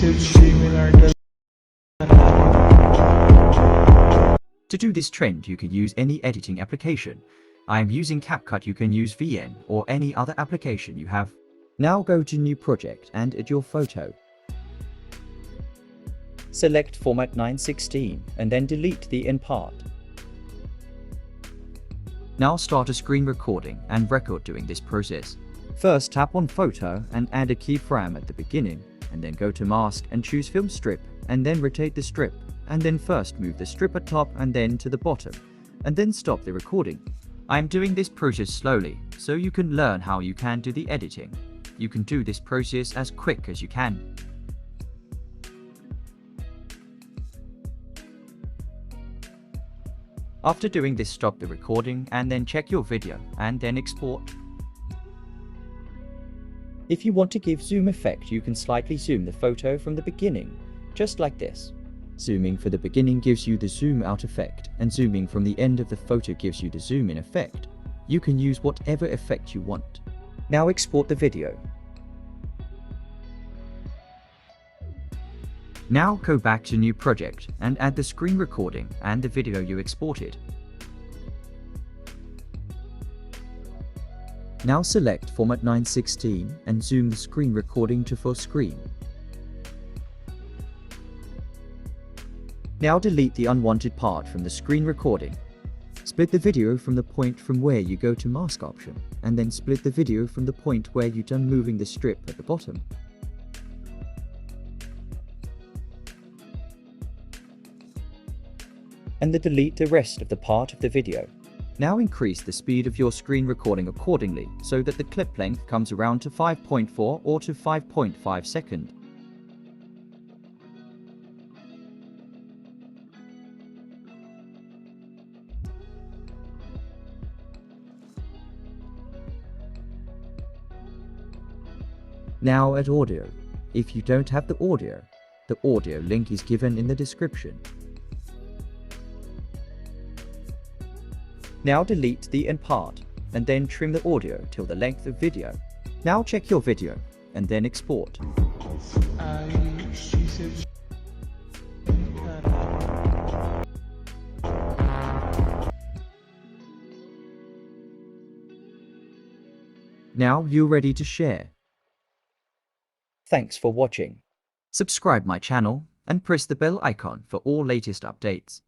is similar to To do this trend, you can use any editing application. I am using CapCut. You can use VN or any other application you have. Now go to New Project and add your photo. Select Format 916 and then delete the in part. Now start a screen recording and record during this process. First tap on Photo and add a keyframe at the beginning, and then go to Mask and choose Film Strip, and then rotate the strip, and then first move the strip at top and then to the bottom, and then stop the recording. I am doing this process slowly, so you can learn how you can do the editing. You can do this process as quick as you can. After doing this, stop the recording and then check your video and then export. If you want to give zoom effect, you can slightly zoom the photo from the beginning, just like this. Zooming for the beginning gives you the zoom out effect, and zooming from the end of the photo gives you the zoom in effect. You can use whatever effect you want. Now export the video. Now go back to New Project and add the screen recording and the video you exported. Now select Format 916 and zoom the screen recording to full screen. Now delete the unwanted part from the screen recording. Split the video from the point from where you go to mask option, and then split the video from the point where you're done moving the strip at the bottom. And then delete the rest of the part of the video. Now increase the speed of your screen recording accordingly so that the clip length comes around to 5.4 or to 5.5 seconds. Now add audio. If you don't have the audio link is given in the description. Now delete the in part, and then trim the audio till the length of video. Now check your video, and then export. Now you're ready to share. Thanks for watching. Subscribe my channel and press the bell icon for all latest updates.